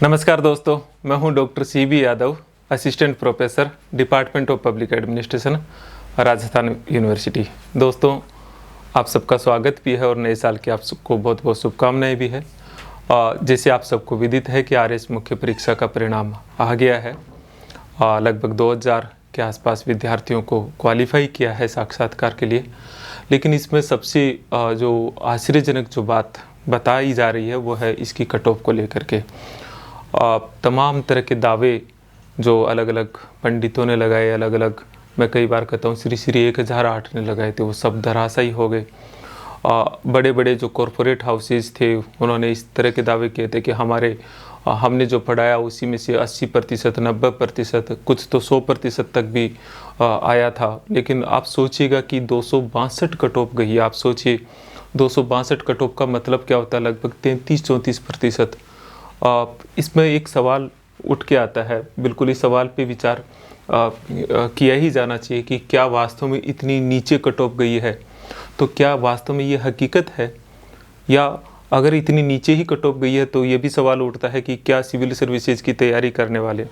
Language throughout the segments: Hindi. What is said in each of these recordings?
नमस्कार दोस्तों, मैं हूं doctor CB Yadav, assistant professor, department of public administration, Rajasthan university. दोस्तों, आप सबका स्वागत भी है और नए साल की आप सबको बहुत बहुत शुभकामनाएं भी है। जैसे आप सबको विदित है कि RS मुख्य परीक्षा का परिणाम आ गया है। लगभग 2000 के आसपास विद्यार्थियों को क्वालिफाई किया है साक्षात्कार के लिए। लेकिन इसमें सबसे जो आश्चर्यजनक जो बात बताई जा रही है वो है इसकी कट ऑफ को लेकर के। तमाम तरह के दावे जो अलग अलग पंडितों ने लगाए, अलग अलग, मैं कई बार कहता हूँ श्री 1008 ने लगाए थे, वो सब धराशायी हो गए। बड़े बड़े जो कॉरपोरेट हाउसेज थे उन्होंने इस तरह के दावे किए थे कि हमने जो पढ़ाया उसी में से 80%, 90%, कुछ तो 100% तक भी आया था। लेकिन आप सोचिएगा कि 262 कट ऑफ गई। आप सोचिए 262 कट ऑफ का मतलब क्या होता है, लगभग 33-34%। इसमें एक सवाल उठ के आता है, बिल्कुल इस सवाल पे विचार किया ही जाना चाहिए कि क्या वास्तव में इतनी नीचे कट ऑफ गई है, तो क्या वास्तव में ये हकीकत है, या अगर इतनी नीचे ही कट ऑफ गई है तो ये भी सवाल उठता है कि क्या सिविल सर्विसेज की तैयारी करने वाले,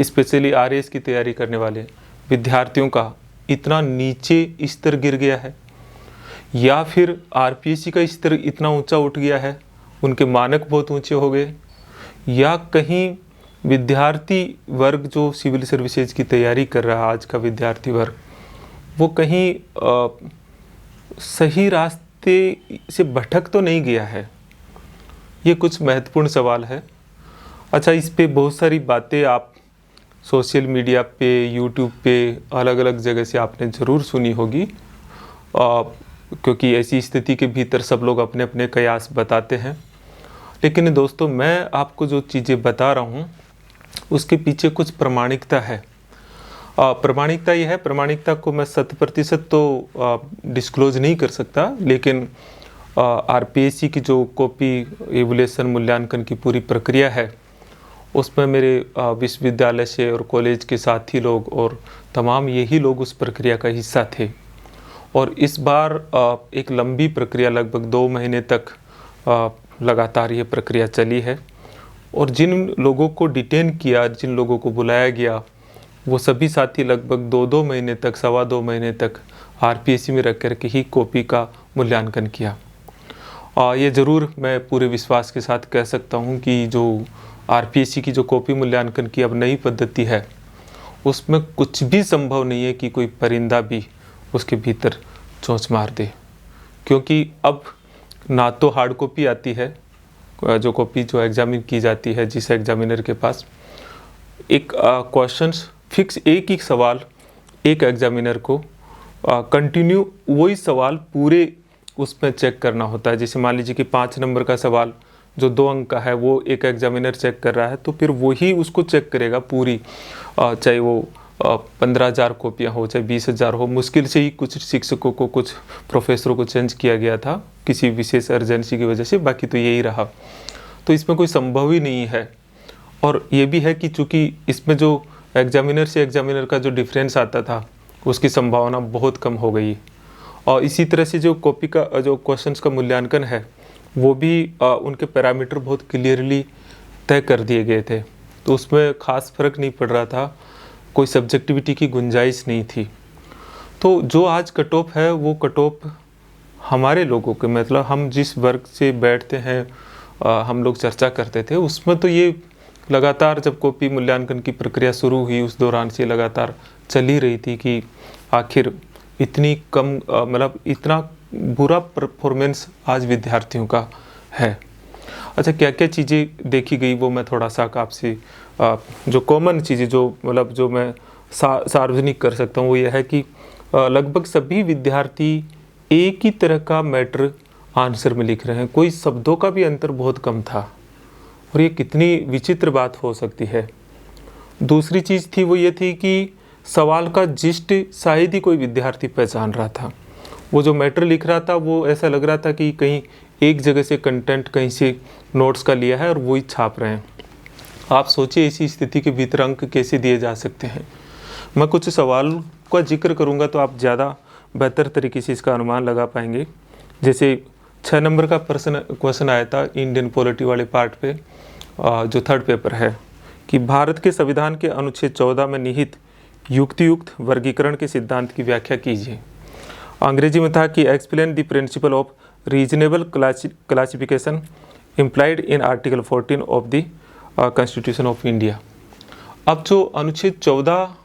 स्पेशली RS की तैयारी करने वाले विद्यार्थियों का इतना नीचे स्तर गिर गया है, या फिर RPSC का स्तर इतना ऊंचा उठ गया है, उनके मानक बहुत ऊंचे हो गए, या कहीं विद्यार्थी वर्ग जो सिविल सर्विसेज की तैयारी कर रहा है, आज का विद्यार्थी वर्ग, वो कहीं सही रास्ते से भटक तो नहीं गया है। ये कुछ महत्वपूर्ण सवाल है। अच्छा, इस पे बहुत सारी बातें आप सोशल मीडिया पे, यूट्यूब पे, अलग अलग जगह से आपने ज़रूर सुनी होगी, क्योंकि ऐसी स्थिति के भीतर सब लोग अपने अपने कयास बताते हैं। लेकिन दोस्तों, मैं आपको जो चीज़ें बता रहा हूँ उसके पीछे कुछ प्रामाणिकता है। प्रामाणिकता ये है, प्रामाणिकता को मैं 100% तो डिस्क्लोज नहीं कर सकता, लेकिन RPSC की जो कॉपी एवुलेशन मूल्यांकन की पूरी प्रक्रिया है उसमें मेरे विश्वविद्यालय से और कॉलेज के साथी लोग और तमाम यही लोग उस प्रक्रिया का हिस्सा थे। और इस बार एक लंबी प्रक्रिया, लगभग 2 महीने तक लगातार ये प्रक्रिया चली है। और जिन लोगों को डिटेन किया, जिन लोगों को बुलाया गया, वो सभी साथी लगभग 2-2 महीने तक, 2.25 महीने तक RPSC में रख कर के ही कॉपी का मूल्यांकन किया। ये ज़रूर मैं पूरे विश्वास के साथ कह सकता हूँ कि जो RPSC की जो कॉपी मूल्यांकन की अब नई पद्धति है उसमें कुछ भी संभव नहीं है कि कोई परिंदा भी उसके भीतर चोंच मार दे, क्योंकि अब ना तो हार्ड कॉपी आती है, जो कॉपी जो एग्जामिन की जाती है जिस एग्जामिनर के पास, एक क्वेश्चंस फिक्स, एक ही सवाल एक एग्जामिनर को कंटिन्यू वही सवाल पूरे उसमें चेक करना होता है। जैसे मान लीजिए कि 5 नंबर का सवाल जो 2 अंक का है वो एक एग्जामिनर चेक कर रहा है, तो फिर वही उसको चेक करेगा पूरी, चाहे वो 15,000 कॉपियाँ हो चाहे 20,000 हो। मुश्किल से ही कुछ शिक्षकों को, कुछ प्रोफेसरों को चेंज किया गया था किसी विशेष अर्जेंसी की वजह से, बाकी तो यही रहा। तो इसमें कोई संभव ही नहीं है। और ये भी है कि चूँकि इसमें जो एग्जामिनर से एग्जामिनर का जो डिफरेंस आता था उसकी संभावना बहुत कम हो गई। और इसी तरह से जो कॉपी का जो क्वेश्चंस का मूल्यांकन है वो भी उनके पैरामीटर बहुत क्लियरली तय कर दिए गए थे, तो उसमें ख़ास फर्क नहीं पड़ रहा था, कोई सब्जेक्टिविटी की गुंजाइश नहीं थी। तो जो आज कट ऑफ है वो कट ऑफ हमारे लोगों के, मतलब हम जिस वर्ग से बैठते हैं, हम लोग चर्चा करते थे, उसमें तो ये लगातार जब कॉपी मूल्यांकन की प्रक्रिया शुरू हुई उस दौरान से लगातार चल ही रही थी कि आखिर इतनी कम, मतलब इतना बुरा परफॉर्मेंस आज विद्यार्थियों का है। अच्छा, क्या क्या चीज़ें देखी गई वो मैं थोड़ा सा आपसे, जो कॉमन चीज़ें जो मतलब जो मैं सार्वजनिक कर सकता हूँ वो यह है कि लगभग सभी विद्यार्थी एक ही तरह का मैटर आंसर में लिख रहे हैं, कोई शब्दों का भी अंतर बहुत कम था। और ये कितनी विचित्र बात हो सकती है। दूसरी चीज़ थी वो ये थी कि सवाल का जिस्ट शायद ही कोई विद्यार्थी पहचान रहा था। वो जो मैटर लिख रहा था वो ऐसा लग रहा था कि कहीं एक जगह से कंटेंट कहीं से नोट्स का लिया है और वही छाप रहे हैं। आप सोचिए इसी स्थिति के भीतर अंक कैसे दिए जा सकते हैं। मैं कुछ सवाल का जिक्र करूंगा तो आप ज़्यादा बेहतर तरीके से इसका अनुमान लगा पाएंगे। जैसे 6 नंबर का क्वेश्चन आया था इंडियन पॉलिटी वाले पार्ट पे, जो थर्ड पेपर है कि भारत के संविधान के अनुच्छेद 14 में निहित युक्तियुक्त वर्गीकरण के सिद्धांत की व्याख्या कीजिए। अंग्रेजी में था कि explain the principle of reasonable classification implied in article 14 of the constitution of India. अब जो अनुच्छेद 14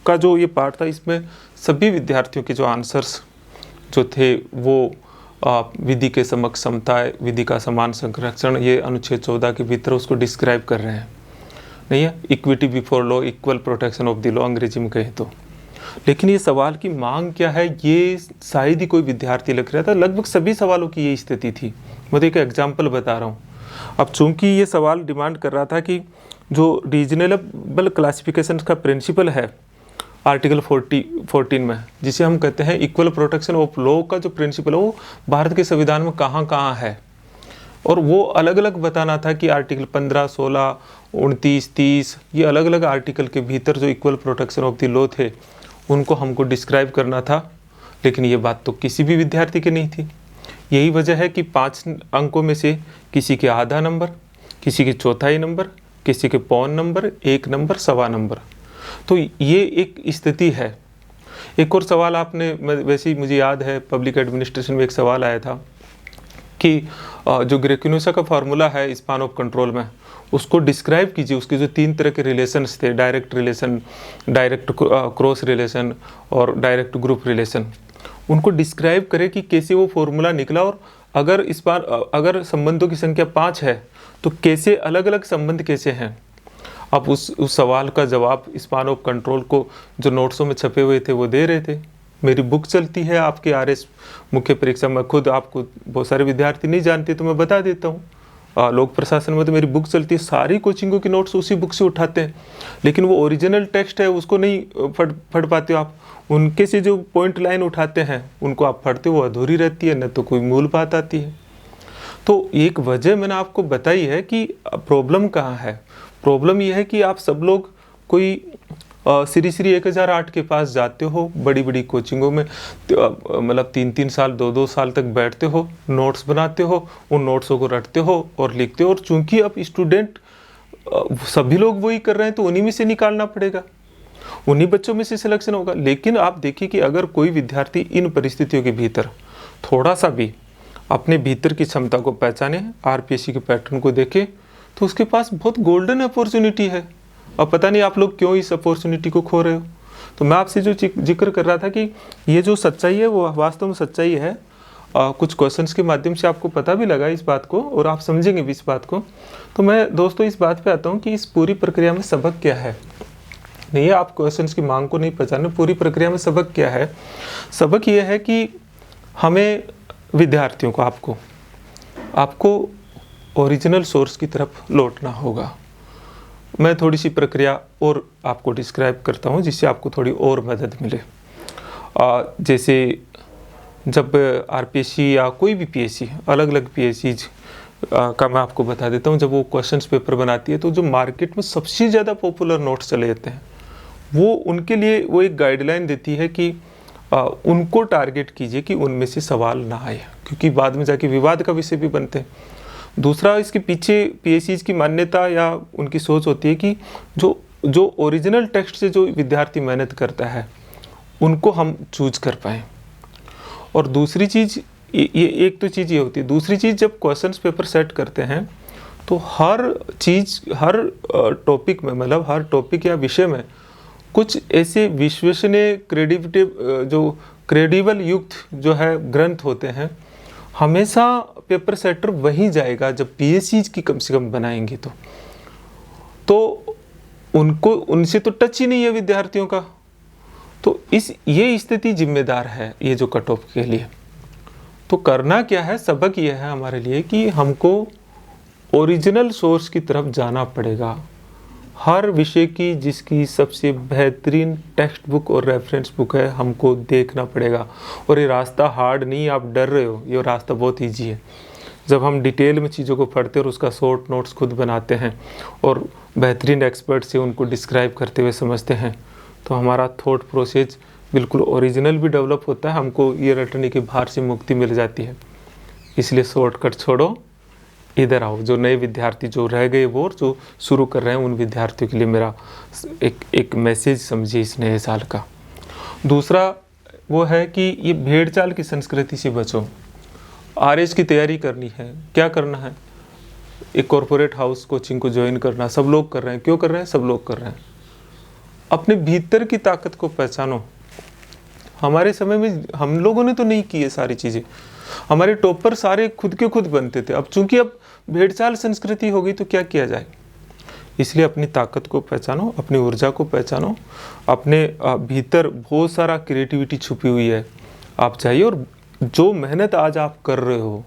का जो ये पार्ट था, इसमें सभी विद्यार्थियों के जो आंसर्स जो थे वो विधि के समक्ष समता, विधि का समान संरक्षण, ये अनुच्छेद 14 के भीतर उसको डिस्क्राइब कर रहे हैं, नहीं है, equity before law, equal protection of the law अंग्रेजी में कहे तो। लेकिन ये सवाल की मांग क्या है, ये शायद ही कोई विद्यार्थी लिख रहा था। लगभग सभी सवालों की ये स्थिति थी। मैं एक एग्जाम्पल बता रहा हूँ। अब चूंकि ये सवाल डिमांड कर रहा था कि जो रीजनेबल क्लासिफिकेशन का प्रिंसिपल है आर्टिकल 14 में, जिसे हम कहते हैं इक्वल प्रोटेक्शन ऑफ लॉ का जो प्रिंसिपल है, वो भारत के संविधान में कहाँ कहाँ है, और वो अलग अलग बताना था कि आर्टिकल 15, 16, 29, 30 ये अलग अलग आर्टिकल के भीतर जो equal protection of the law थे उनको हमको डिस्क्राइब करना था। लेकिन ये बात तो किसी भी विद्यार्थी की नहीं थी। यही वजह है कि 5 अंकों में से किसी के आधा नंबर, किसी के चौथाई नंबर, किसी के पौन नंबर, 1 नंबर, सवा नंबर। तो ये एक स्थिति है। एक और सवाल आपने, वैसे ही मुझे याद है पब्लिक एडमिनिस्ट्रेशन में एक सवाल आया था कि जो ग्रेकोनिसा का फार्मूला है स्पान ऑफ कंट्रोल में, उसको डिस्क्राइब कीजिए। उसके जो 3 तरह के रिलेशंस थे, direct relation, direct cross relation और डायरेक्ट ग्रुप रिलेशन, उनको डिस्क्राइब करें कि कैसे वो फार्मूला निकला, और अगर संबंधों की संख्या 5 है तो कैसे अलग अलग संबंध कैसे हैं। अब उस सवाल का जवाब स्पान ऑफ कंट्रोल को जो नोट्सों में छपे हुए थे वो दे रहे थे। मेरी बुक चलती है आपके आरएस मुख्य परीक्षा में, खुद आपको बहुत सारे विद्यार्थी नहीं जानते तो मैं बता देता हूँ। लोक प्रशासन में तो मेरी बुक चलती है, सारी कोचिंगों के नोट्स उसी बुक से उठाते हैं। लेकिन वो ओरिजिनल टेक्स्ट है उसको नहीं पढ़ पाते हो आप। उनके से जो पॉइंट लाइन उठाते हैं उनको आप पढ़ते हो, वो अधूरी रहती है, न तो कोई मूल बात आती है। तो एक वजह मैंने आपको बताई है कि प्रॉब्लम कहाँ है। प्रॉब्लम यह है कि आप सब लोग कोई श्री 1008 के पास जाते हो, बड़ी बड़ी कोचिंगों में मतलब 3-3 साल 2-2 साल तक बैठते हो, नोट्स बनाते हो, उन नोट्सों को रटते हो और लिखते हो। और चूंकि अब स्टूडेंट सभी लोग वही कर रहे हैं तो उन्हीं में से निकालना पड़ेगा, उन्हीं बच्चों में से सिलेक्शन होगा। लेकिन आप देखिए कि अगर कोई विद्यार्थी इन परिस्थितियों के भीतर थोड़ा सा भी अपने भीतर की क्षमता को पहचाने, आरपीएससी के पैटर्न को देखे, तो उसके पास बहुत गोल्डन अपॉर्चुनिटी है। अब पता नहीं आप लोग क्यों इस अपॉर्चुनिटी को खो रहे हो। तो मैं आपसे जो जिक्र कर रहा था कि ये जो सच्चाई है वो वास्तव में सच्चाई है। कुछ क्वेश्चंस के माध्यम से आपको पता भी लगा इस बात को और आप समझेंगे भी इस बात को। तो मैं दोस्तों इस बात पे आता हूँ कि इस पूरी प्रक्रिया में सबक क्या है। नहीं, आप क्वेश्चंस की मांग को नहीं पहचाने, पूरी प्रक्रिया में सबक क्या है। सबक ये है कि हमें विद्यार्थियों को, आपको ओरिजिनल सोर्स की तरफ लौटना होगा। मैं थोड़ी सी प्रक्रिया और आपको डिस्क्राइब करता हूँ जिससे आपको थोड़ी और मदद मिले। जैसे जब आरपीएससी या कोई भी पीएससी, अलग अलग पीएससीज का मैं आपको बता देता हूँ, जब वो क्वेश्चंस पेपर बनाती है तो जो मार्केट में सबसे ज़्यादा पॉपुलर नोट्स चले जाते हैं वो उनके लिए वो एक गाइडलाइन देती है कि उनको टारगेट कीजिए कि उनमें से सवाल ना आए, क्योंकि बाद में जाके विवाद का विषय भी बनते हैं। दूसरा, इसके पीछे पीएससीज की मान्यता या उनकी सोच होती है कि जो ओरिजिनल टेक्स्ट से जो विद्यार्थी मेहनत करता है उनको हम चूज कर पाएँ। और दूसरी चीज़ ये एक तो चीज़ ये होती है। दूसरी चीज़, जब क्वेश्चंस पेपर सेट करते हैं तो हर चीज़, हर टॉपिक में, मतलब हर टॉपिक या विषय में कुछ ऐसे विश्वसनीय क्रेडिबल युक्त जो है ग्रंथ होते हैं। हमेशा पेपर सेटर वहीं जाएगा जब पीएससीज की कम से कम बनाएंगे तो उनको, उनसे तो टच ही नहीं है विद्यार्थियों का। तो ये स्थिति जिम्मेदार है ये जो कट ऑफ के लिए। तो करना क्या है, सबक ये है हमारे लिए कि हमको ओरिजिनल सोर्स की तरफ जाना पड़ेगा। हर विषय की जिसकी सबसे बेहतरीन टेक्स्ट बुक और रेफरेंस बुक है हमको देखना पड़ेगा। और ये रास्ता हार्ड नहीं, आप डर रहे हो, ये रास्ता बहुत ईजी है। जब हम डिटेल में चीज़ों को पढ़ते हैं और उसका शॉर्ट नोट्स खुद बनाते हैं और बेहतरीन एक्सपर्ट से उनको डिस्क्राइब करते हुए समझते हैं तो हमारा थॉट प्रोसेस बिल्कुल ओरिजिनल भी डेवलप होता है, हमको ये रटने के भार से मुक्ति मिल जाती है। इसलिए शॉर्टकट छोड़ो, इधर आओ, जो नए विद्यार्थी जो रह गए वो और जो शुरू कर रहे हैं उन विद्यार्थियों के लिए मेरा एक मैसेज समझिए इस नए साल का। दूसरा वो है कि ये भेड़ चाल की संस्कृति से बचो। आरएस की तैयारी करनी है, क्या करना है, एक कॉरपोरेट हाउस कोचिंग को ज्वाइन करना, सब लोग कर रहे हैं। क्यों कर रहे हैं? सब लोग कर रहे हैं। अपने भीतर की ताकत को पहचानो। हमारे समय में हम लोगों ने तो नहीं की ये सारी चीज़ें। हमारे टॉपर सारे खुद के खुद बनते थे। अब चूंकि अब भेड़चाल संस्कृति हो गई तो क्या किया जाए। इसलिए अपनी ताकत को पहचानो, अपनी ऊर्जा को पहचानो। अपने भीतर बहुत सारा क्रिएटिविटी छुपी हुई है। आप जाइए और जो मेहनत आज आप कर रहे हो,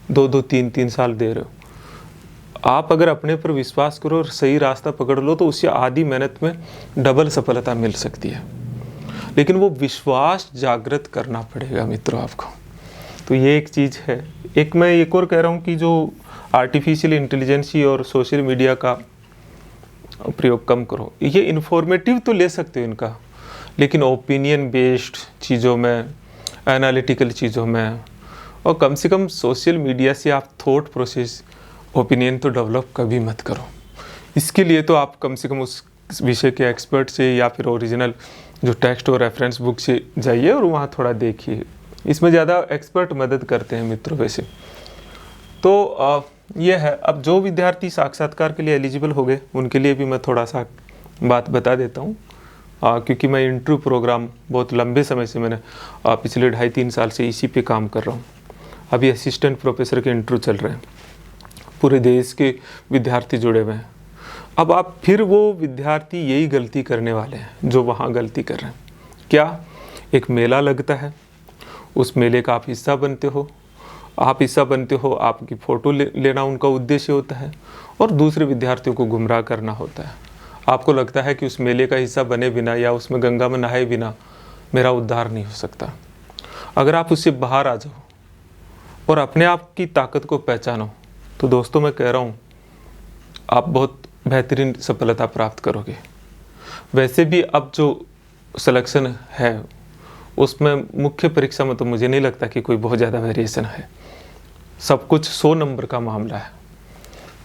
2-2, 3-3 साल दे रहे हो, आप अगर अपने पर विश्वास करो और सही रास्ता पकड़ लो तो उससे आधी मेहनत में डबल सफलता मिल सकती है। लेकिन वो विश्वास जागृत करना पड़ेगा मित्रों आपको। तो ये एक चीज़ है। एक मैं एक और कह रहा हूँ कि जो आर्टिफिशियल इंटेलिजेंसी और सोशल मीडिया का प्रयोग कम करो। ये इन्फॉर्मेटिव तो ले सकते हो इनका, लेकिन ओपिनियन बेस्ड चीज़ों में, एनालिटिकल चीज़ों में, और कम से कम सोशल मीडिया से आप थॉट प्रोसेस, ओपिनियन तो डेवलप कभी मत करो। इसके लिए तो आप कम से कम उस विषय के एक्सपर्ट से या फिर ओरिजिनल जो टेक्स्ट और रेफरेंस बुक से जाइए और वहाँ थोड़ा देखिए। इसमें ज़्यादा एक्सपर्ट मदद करते हैं मित्रों वैसे। तो ये है। अब जो विद्यार्थी साक्षात्कार के लिए एलिजिबल हो गए उनके लिए भी मैं थोड़ा सा बात बता देता हूँ, क्योंकि मैं इंटरव्यू प्रोग्राम बहुत लंबे समय से मैंने पिछले 2.5-3 साल से इसी पे काम कर रहा हूँ। अभी असिस्टेंट प्रोफेसर के इंटरव्यू चल रहे हैं, पूरे देश के विद्यार्थी जुड़े हुए हैं। अब आप फिर वो विद्यार्थी यही गलती करने वाले हैं जो वहाँ गलती कर रहे हैं। क्या? एक मेला लगता है, उस मेले का आप हिस्सा बनते हो, आपकी फ़ोटो लेना उनका उद्देश्य होता है और दूसरे विद्यार्थियों को गुमराह करना होता है। आपको लगता है कि उस मेले का हिस्सा बने बिना या उसमें गंगा में नहाए बिना मेरा उद्धार नहीं हो सकता। अगर आप उससे बाहर आ जाओ और अपने आप की ताकत को पहचानो तो दोस्तों मैं कह रहा हूँ आप बहुत बेहतरीन सफलता प्राप्त करोगे। वैसे भी अब जो सिलेक्शन है उसमें मुख्य परीक्षा में तो मुझे नहीं लगता कि कोई बहुत ज़्यादा वेरिएशन है। सब कुछ 100 नंबर का मामला है।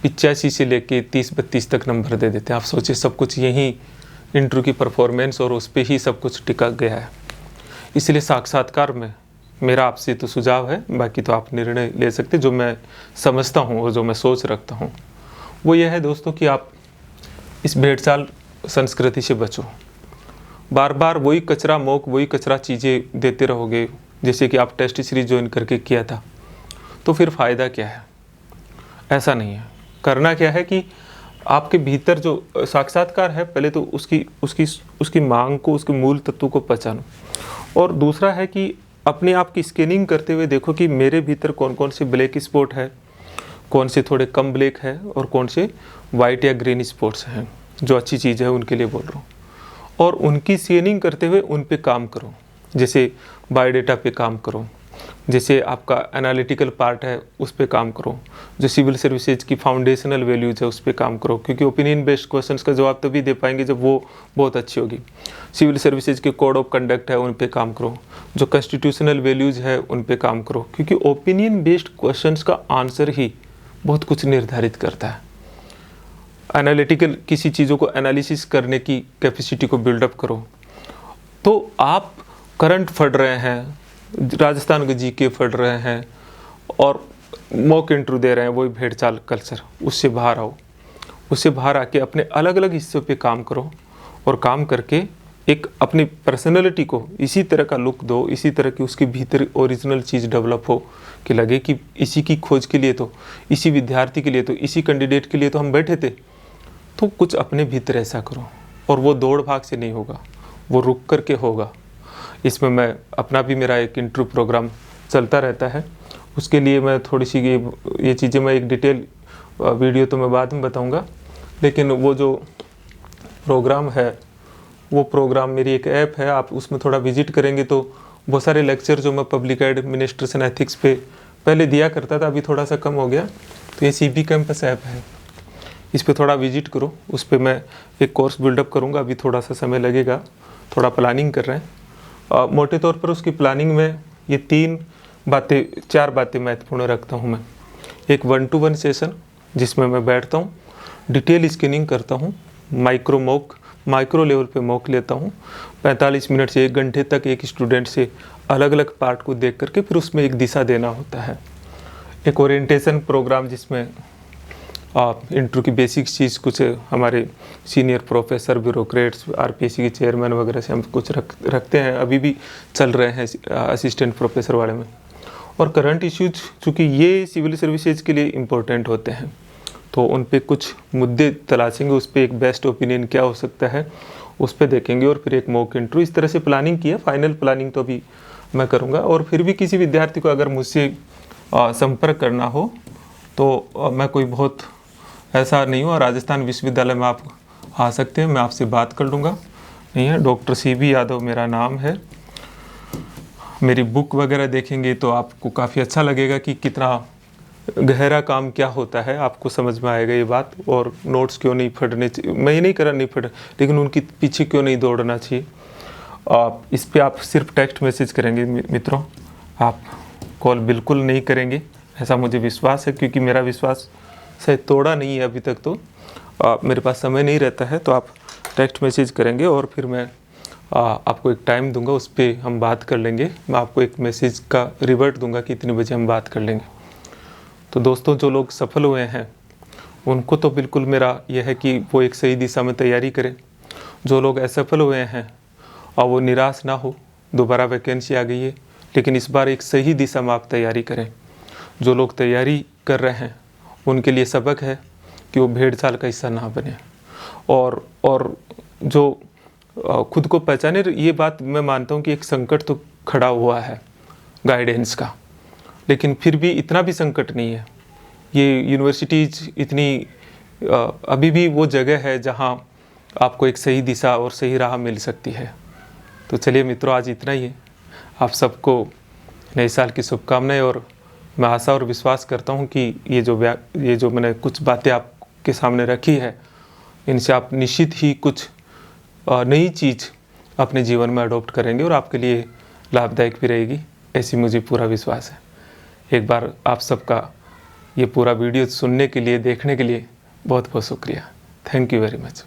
85 से लेके 30-32 तक नंबर दे देते हैं। आप सोचिए, सब कुछ यही इंटरव्यू की परफॉर्मेंस और उस पर ही सब कुछ टिका गया है। इसलिए साक्षात्कार में मेरा आपसे तो सुझाव है, बाकी तो आप निर्णय ले सकते। जो मैं समझता हूँ और जो मैं सोच रखता हूँ वो ये है दोस्तों कि आप इस भेड़चाल संस्कृति से बचो। बार बार वही कचरा मोक, वही कचरा चीज़ें देते रहोगे, जैसे कि आप टेस्ट सीरीज ज्वाइन करके किया था, तो फिर फ़ायदा क्या है? ऐसा नहीं है। करना क्या है कि आपके भीतर जो साक्षात्कार है, पहले तो उसकी मांग को, उसके मूल तत्व को पहचानो। और दूसरा है कि अपने आप की स्कैनिंग करते हुए देखो कि मेरे भीतर कौन कौन से ब्लैक स्पॉट है, कौन से थोड़े कम ब्लैक है और कौन से वाइट या ग्रीन स्पॉट्स हैं। जो अच्छी चीज़ है उनके लिए बोल रहा हूँ। और उनकी स्कैनिंग करते हुए उन पे काम करो। जैसे बायोडेटा पे काम करो, जैसे आपका एनालिटिकल पार्ट है उस पे काम करो, जो सिविल सर्विसेज की फाउंडेशनल वैल्यूज है उस पे काम करो, क्योंकि ओपिनियन बेस्ड क्वेश्चंस का जवाब तभी दे पाएंगे जब वो बहुत अच्छी होगी। सिविल सर्विसेज के कोड ऑफ कंडक्ट है उन पे काम करो, जो कॉन्स्टिट्यूशनल वैल्यूज है उन पे काम करो, क्योंकि ओपिनियन बेस्ड क्वेश्चंस का आंसर ही बहुत कुछ निर्धारित करता है। एनालिटिकल किसी चीज़ों को एनालिसिस करने की कैपेसिटी को बिल्डअप करो। तो आप करंट पढ़ रहे हैं, राजस्थान के जीके पढ़ रहे हैं और मॉक इंटरव्यू दे रहे हैं, वही भेड़चाल कल्चर, उससे बाहर आओ। उससे बाहर आके अपने अलग अलग हिस्सों पे काम करो और काम करके एक अपनी पर्सनैलिटी को इसी तरह का लुक दो, इसी तरह की उसके भीतर ओरिजिनल चीज़ डेवलप हो कि लगे कि इसी की खोज के लिए तो, इसी विद्यार्थी के लिए तो, इसी कैंडिडेट के लिए तो हम बैठे थे। तो कुछ अपने भीतर ऐसा करो और वो दौड़ भाग से नहीं होगा, वो रुक करके होगा। इसमें मैं अपना भी मेरा एक इंटरव्यू प्रोग्राम चलता रहता है, उसके लिए मैं थोड़ी सी ये चीज़ें मैं एक डिटेल वीडियो तो मैं बाद में बताऊंगा, लेकिन वो जो प्रोग्राम है वो प्रोग्राम मेरी एक ऐप है, आप उसमें थोड़ा विजिट करेंगे तो बहुत सारे लेक्चर जो मैं पब्लिक एडमिनिस्ट्रेशन एथिक्स पे पहले दिया करता था, अभी थोड़ा सा कम हो गया। तो ये CB कैंपस ऐप है, इस पर थोड़ा विजिट करो। उस पर मैं एक कोर्स बिल्डअप करूँगा, अभी थोड़ा सा समय लगेगा, थोड़ा प्लानिंग कर रहे हैं। मोटे तौर पर उसकी प्लानिंग में ये 4 बातें महत्वपूर्ण रखता हूँ मैं। एक 1-to-1 सेशन जिसमें मैं बैठता हूँ, डिटेल स्कैनिंग करता हूँ, माइक्रो लेवल पे मॉक लेता हूँ। 45 मिनट से 1 घंटे तक एक स्टूडेंट से अलग अलग पार्ट को देख करके फिर उसमें एक दिशा देना होता है। एक ओरिएंटेशन प्रोग्राम जिसमें इंटरव्यू की बेसिक चीज़ कुछ हमारे सीनियर प्रोफेसर, ब्यूरोक्रेट्स, आरपीएससी के चेयरमैन वगैरह से हम कुछ रखते हैं, अभी भी चल रहे हैं असिस्टेंट प्रोफेसर वाले में। और करंट इश्यूज चूँकि ये सिविल सर्विसेज के लिए इम्पोर्टेंट होते हैं, तो उन पे कुछ मुद्दे तलाशेंगे, उस पर एक बेस्ट ओपिनियन क्या हो सकता है उस पर देखेंगे, और फिर एक मॉक इंटरव्यू। इस तरह से प्लानिंग की है। फाइनल प्लानिंग तो अभी मैं करूँगा। और फिर भी किसी विद्यार्थी को अगर मुझसे संपर्क करना हो तो मैं कोई बहुत ऐसा नहीं हूँ, राजस्थान विश्वविद्यालय में आप आ सकते हैं, मैं आपसे बात कर लूँगा। नहीं है, डॉक्टर CB यादव मेरा नाम है। मेरी बुक वगैरह देखेंगे तो आपको काफ़ी अच्छा लगेगा कि कितना गहरा काम क्या होता है, आपको समझ में आएगा ये बात। और नोट्स क्यों नहीं फटने चाहिए, मैं ये नहीं कर रहा नहीं फट, लेकिन उनके पीछे क्यों नहीं दौड़ना चाहिए। इस पे आप सिर्फ टेक्स्ट मैसेज करेंगे मित्रों, आप कॉल बिल्कुल नहीं करेंगे, ऐसा मुझे विश्वास है, क्योंकि मेरा विश्वास शायद तोड़ा नहीं है अभी तक। तो मेरे पास समय नहीं रहता है, तो आप टेक्स्ट मैसेज करेंगे और फिर मैं आपको एक टाइम दूंगा, उस पर हम बात कर लेंगे। मैं आपको एक मैसेज का रिवर्ट दूंगा कि इतने बजे हम बात कर लेंगे। तो दोस्तों, जो लोग सफल हुए हैं उनको तो बिल्कुल मेरा यह है कि वो एक सही दिशा में तैयारी करें। जो लोग असफल हुए हैं और वो निराश ना हो, दोबारा वैकेंसी आ गई है, लेकिन इस बार एक सही दिशा में आप तैयारी करें। जो लोग तैयारी कर रहे हैं उनके लिए सबक है कि वो भेड़ चाल का हिस्सा ना बने। और जो खुद को पहचाने, ये बात मैं मानता हूँ कि एक संकट तो खड़ा हुआ है गाइडेंस का, लेकिन फिर भी इतना भी संकट नहीं है। ये यूनिवर्सिटीज़ इतनी अभी भी वो जगह है जहाँ आपको एक सही दिशा और सही राह मिल सकती है। तो चलिए मित्रों, आज इतना ही है। आप सबको नए साल की शुभकामनाएं, और मैं आशा और विश्वास करता हूँ कि ये जो मैंने कुछ बातें आपके सामने रखी है, इनसे आप निश्चित ही कुछ नई चीज़ अपने जीवन में अडॉप्ट करेंगे और आपके लिए लाभदायक भी रहेगी, ऐसी मुझे पूरा विश्वास है। एक बार आप सबका ये पूरा वीडियो सुनने के लिए, देखने के लिए बहुत बहुत शुक्रिया। Thank you very much.